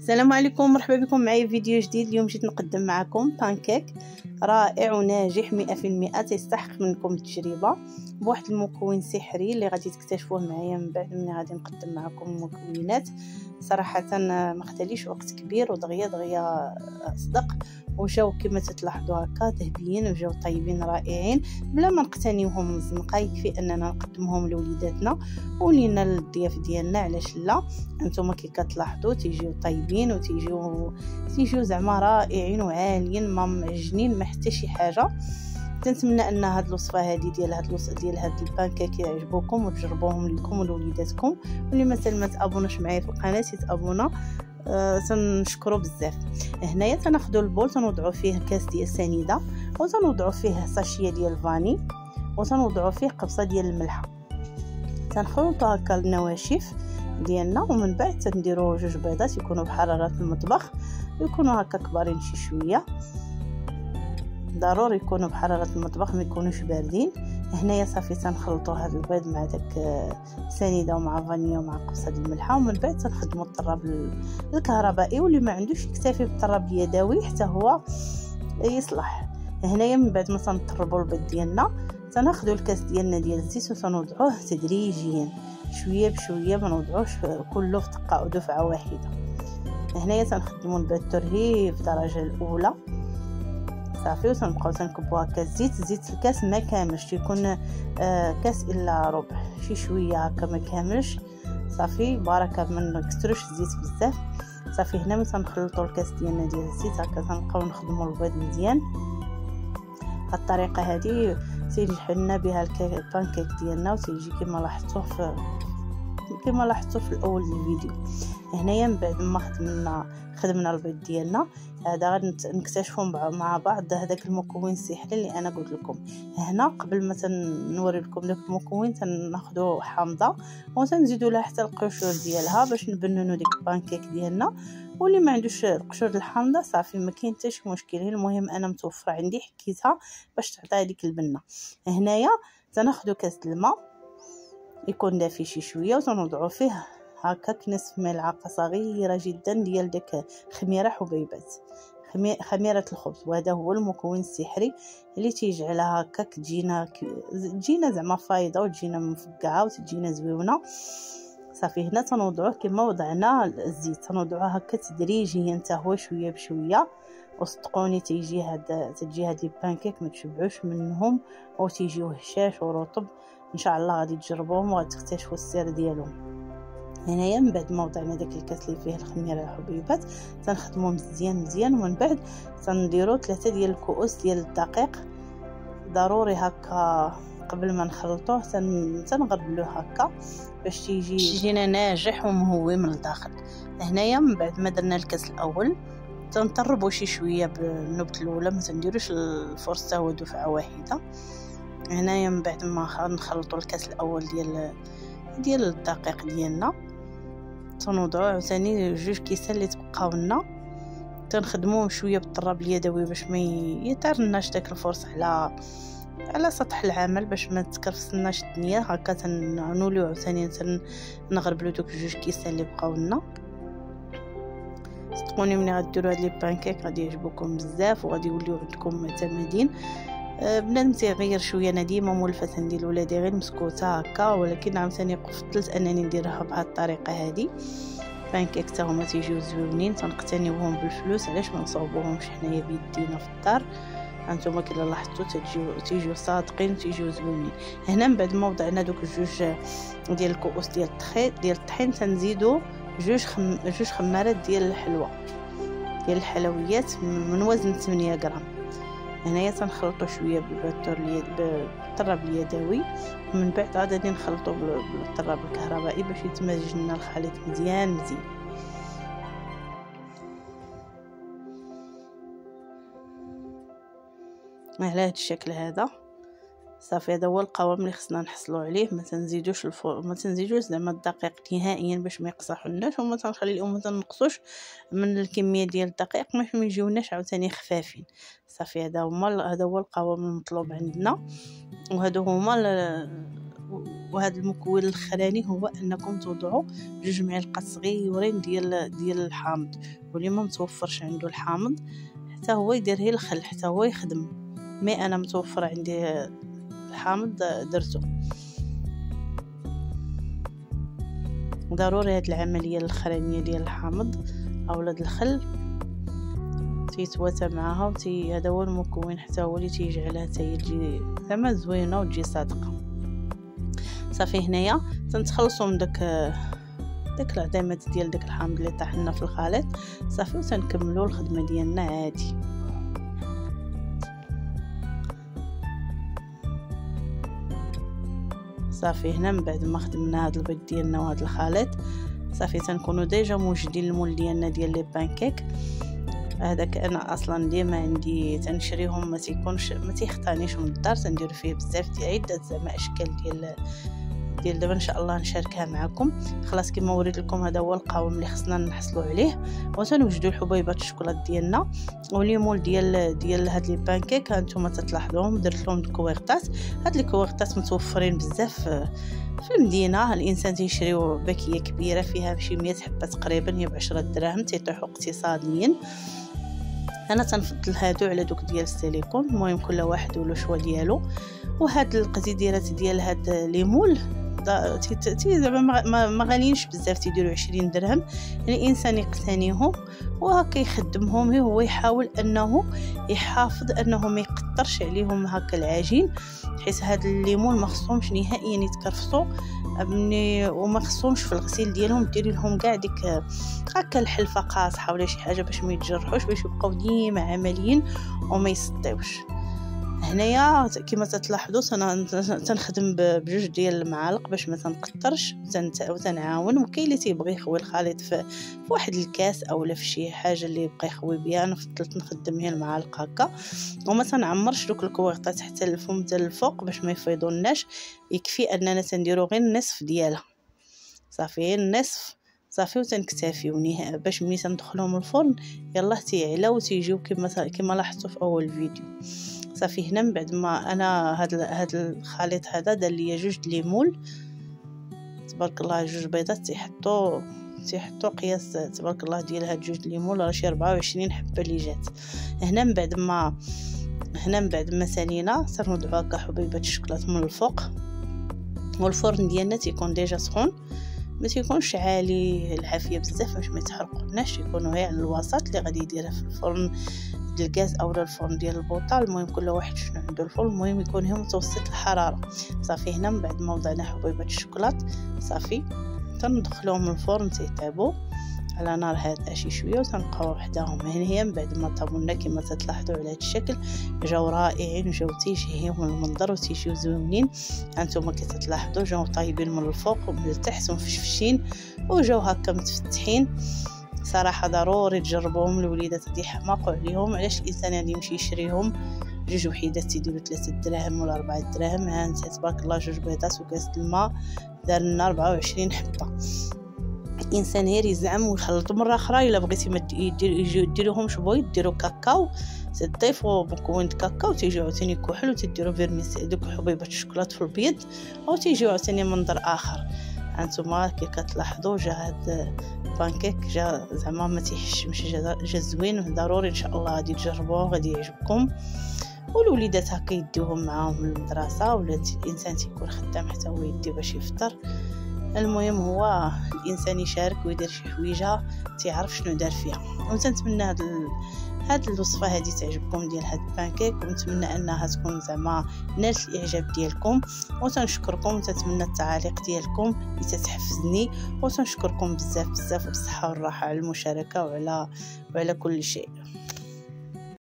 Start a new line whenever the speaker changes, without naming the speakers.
السلام عليكم، مرحبا بكم معايا في فيديو جديد. اليوم جيت نقدم معكم بانكيك رائع وناجح 100%، تيستحق منكم التجربه بواحد المكون سحري اللي غادي تكتشفوه معايا من بعد ملي غادي نقدم معكم المكونات. صراحه ما خداليش وقت كبير ودغيا صدق، وجاو كما تلاحظوا هكا ذهبيين وجاو طيبين رائعين بلا ما نقتنيوهم الزنقه. يكفي اننا نقدمهم لوليداتنا ولينا للضياف ديالنا، علاش لا؟ انتم كي كتلاحظوا تيجيو طيبين وتيجيو زعما رائعين وعاليين، ما معجنين ما حتى شي حاجه. كنتمنى ان هاد الوصفه هذه ديال هاد البانكيك يعجبوكم وتجربوهم لكم ولوليداتكم. واللي مثلا ما تابوناش معايا في القناه يتابونا، تنشكروا بزاف. هنايا تناخذوا البول تنوضعوا فيه كاس ديال سنيده، وتنوضعوا فيه ساشيه ديال الفاني، وتنوضعوا فيه قبصه ديال الملحه. تنخلطوا هكا النواشف ديالنا، ومن بعد تنديروا 2 بيضات يكونوا بحراره المطبخ، يكونوا هكا كبارين شي شويه، ضروري يكونوا بحراره المطبخ ما يكونوش باردين. هنايا صافي تنخلطوا هذا البيض مع داك سنيده ومع فانيا ومع قبصه الملحه، ومن بعد تنخدموا الطراب الكهربائي، واللي ما عندوش يكتفي بالطراب اليدوي حتى هو يصلح. هنايا من بعد ما تنطربوا البيض ديالنا تناخذوا الكاس ديالنا ديال الزيت وتنوضعوه تدريجيا شويه بشويه، ما نوضعوش كله في دقه او دفعه واحده. هنايا تنخدموا البيض ترهيب في الدرجه الاولى صافي، وتنبقاو تنكبوا هكا زيت الكاس ما كاملش، يكون كاس الا ربع، شي شويه هكا ما كاملش صافي، بركه ما نكثروش الزيت بزاف صافي. هنا ملي تنخلطوا الكاس ديالنا ديال الزيت هكا تنبقاو نخدموا البيض مزيان. هاد الطريقه هذه تينجح لنا بها البانكيك ديالنا، وتيجي كما لاحظتوا في الاول الفيديو. هنايا من بعد ما خدمنا البيض ديالنا هذا غادي نكتشفوا مع بعض هذاك المكون السحري اللي انا قلت لكم. هنا قبل ما نوري لكم داك المكون تناخذوا حامضه وتنزيدوا لها حتى القشور ديالها باش نبننوا ديك البانكيك ديالنا. واللي ما عندوش القشور الحامضه صافي ما كاين حتى شي مشكل، المهم انا متوفره عندي حكيتها باش تعطي هذيك البنه. هنايا تناخذوا كاس الماء يكون دافي شي شويه، وتنوضعوا فيه هكاك نصف ملعقه صغيره جدا ديال داك خميره حبيبات، خميره الخبز. وهذا هو المكون السحري اللي تيجعلها هكاك تجينا زعما فايضه وتجينا مفقعه وتجينا زويونه صافي. هنا تنوضعوه كما وضعنا الزيت، تنوضعوه هكا تدريجيا حتى هو شويه بشويه. وصدقوني تجي هاد البانكيك ما تشبعوش منهم، وتيجيو هشاش ورطب. ان شاء الله غادي تجربوهم وغادي تكتشفوا السر ديالهم. هنايا من بعد ما وضعنا داك الكاس اللي فيه الخميره الحبيبات تنخدموه مزيان، ومن بعد تنديروا 3 ديال الكؤوس ديال الدقيق ضروري هكا قبل ما نخلطوه، تنغربلوه هكا باش تيجينا ناجح ومهوي من الداخل. هنايا من بعد ما درنا الكاس الاول تنطربوا شي شويه بالنبته الاولى، ما تنديروش الفرصه هو دفعه واحده. هنايا من بعد ما نخلطوا الكاس الاول ديال الدقيق ديالنا تنوضعوا عاوتاني 2 كيسان اللي تبقاو لنا، تنخدموهم شويه بالطراب اليدوي باش ما يطرناش داك الفرص على سطح العمل، باش ما تكرفسناش الدنيا. هكا تنوليو عاوتاني نغربلو دوك 2 كيسان اللي بقاو لنا. صدقوني ملي غديروا هاد لي بانكيك غادي يعجبوكم بزاف وغادي يوليو عندكم معتمدين. بنادم تيغير شويه، انا ديما مولفه تندير لولادي غير مسكوته هكا، ولكن عاوتاني فضلت انني نديرها بهاد الطريقه هذه. بانكيك حتى هما تيجيو زوينين، تنقتنيوهم بالفلوس علاش ما نصاوبوهمش حنايا بيدينا في الدار. هانتوما كي لاحظتوا تيجيو صادقين وتيجيو زوينين. هنا من بعد ما وضعنا دوك 2 ديال الكؤوس ديال الطحين تنزيدوا 2 خمارات ديال الحلوى ديال الحلويات من وزن 8 غرام. هنايا تنخلطوا شويه بالطراب اليدوي، ومن بعد غادي نخلطوا بالطراب الكهربائي باش يتمزج لنا الخليط مزيان. على هذا الشكل هذا صافي. هذا هو القوام اللي خصنا نحصلوا عليه. ما تنزيدوش زعما الدقيق نهائيا باش ما يقصحوناش، وما تنخليوهم ما تنقصوش من الكميه ديال الدقيق باش ما يجيوناش عاوتاني خفافين صافي. هذا هو القوام المطلوب عندنا، وهادو هما وهذا المكون الاخراني هو انكم توضعوا 2 معالق صغيورين ديال الحامض، واللي ما متوفرش عنده الحامض حتى هو يدير الخل حتى هو يخدم. مي انا متوفر عندي الحامض درته. ضروري هاد العمليه الاخرانيه ديال الحامض اولا الخل تيتواتى معاها هذا هو المكون حتى هو اللي تيجعلها تجي زعما زوينه وتجي صادقه. صافي هنايا تنتخلصوا من داك العظيمات ديال داك الحامض اللي طاحنا في الخليط. صافي وتنكملوا الخدمه ديالنا عادي. صافي هنا من بعد ما خدمنا هاد البيض ديالنا وهاد الخليط صافي تنكونوا ديجا موجدين المول ديالنا ديال لي بانكيك. هذاك انا اصلا ديما عندي تنشريهم ما تيخطانيش من الدار، تندير فيه بزاف ديال عده زعما اشكال ديال دابا ان شاء الله نشاركها معكم. خلاص كما وريت لكم هذا هو القوام اللي خصنا نحصلوا عليه. وتنوجدوا الحبيبات الشوكولات ديالنا وليمول ديال هاد لي بانكيك. هانتوما تلاحظوهم درت لهم الكويغطات. هاد لي كويغطات متوفرين بزاف في المدينه. الانسان تيشريو باكيه كبيره فيها شي 100 حبه تقريبا، هي ب10 دراهم، تيطيحوا اقتصاديا. انا تنفضل هادو على دوك ديال السيليكون. المهم كل واحد ولو شوا ديالو. وهاد القزيديرات ديال هاد ليمول زعما ما غاليينش بزاف، تيديروا 20 درهم. الانسان يقتنيهم وهكا يخدمهم. هو يحاول انه يحافظ انه ما يقطرش عليهم هكا العجين، حيت هاد الليمون ما خصهمش نهائيا يتكرفصوا وما خصهمش في الغسيل ديالهم ديري لهم كاع ديك هكا الحلفه قاصحه ولا شي حاجه باش ما يتجرحوش، باش يبقاو ديما عمليين وما يصدعوش. هنايا كما تلاحظوا تنخدم بجوج ديال المعالق باش ما تنقطرش وتنعاون. وكاين اللي تيبغي يخوي الخليط في واحد الكاس اولا في شي حاجه اللي يبقى يخوي بها. انا فضلت نخدم هي المعالق هكا وما تنعمرش دوك الكويغطات حتى الفم حتى الفوق باش ما يفيضوناش. يكفي اننا تنديرو غير النصف ديالها. صافي النصف صافي وتنكتفيو باش ملي تندخلهم الفرن يلا تيعلى وتيجيو كما لاحظتوا في اول فيديو. صافي هنا من بعد ما انا هاد الخليط هذا دار ليا 2 ليمول تبارك الله، 2 بيضات تيحطوا قياس تبارك الله ديال هاد 2 ليمول راه شي 24 حبه اللي جات. هنا من بعد ما سالينا تنوضعوا هكا حبيبات الشوكولات من الفوق. والفرن ديالنا تيكون ديجا سخون، ما تيكونش عالي العافيه بزاف باش ما يتحرقوناش، يكونوا غير على الوسط اللي غادي يديرها في الفرن ديال الغاز اولا الفرن ديال البوطه. المهم كل واحد شنو عنده الفرن، المهم يكون هو متوسط الحراره. صافي هنا من بعد ما وضعنا حبيبات الشوكولات صافي تندخلوهم الفرن تيطيبوا على نار هادئه شي شويه وتنبقاو وحداهم. هي من بعد ما طابونا كما تلاحظوا على هذا الشكل جاو رائعين وجاو تيشهيهم المنظر وتيجيو زوينين. هانتوما كتلاحظوا جاو طايبين من الفوق ومن التحت ومفشفشين وجاو هكا متفتحين. صراحه ضروري تجربوهم. الوليدات غادي يحماقوا عليهم. علاش الانسان غادي يمشي يشريهم 2 وحيدات تيديروا 3 دراهم ولا 4 دراهم؟ ها انت تبارك الله 2 بيضات وكاس الماء دار لنا 24 حبه. الانسان غير يزعم ويخلطوا مره اخرى. الا بغيتي ما ديروهمش بيض ديروا كاكاو، تضيفوا مكون كاكاو تيجيو عاوتاني كحل وتديروا فيرميسي دوك حبيبات الشوكولات في البيض وتيجيو عاوتاني منظر اخر. هانتوما كي كتلاحظوا جا هاد بانكيك جا زعما ما تيحشمش، جا زوين. ضروري ان شاء الله غادي تجربوه غادي يعجبكم. والوليدات هكا يديوهم معاهم للمدرسه ولا الانسان تيكون خدام حتى هو يدي باش يفطر. المهم هو الانسان يشارك ويدير شي حويجه تيعرف شنو دار فيها. ونتمنى هاد الوصفه هذه تعجبكم ديال هاد البانكيك، ونتمنى انها تكون زعما نالت الاعجاب ديالكم. وتنشكركم وتتمنى التعاليق ديالكم اللي تتحفزني. وتنشكركم بزاف بزاف وبالصحه والراحه على المشاركه وعلى كل شيء.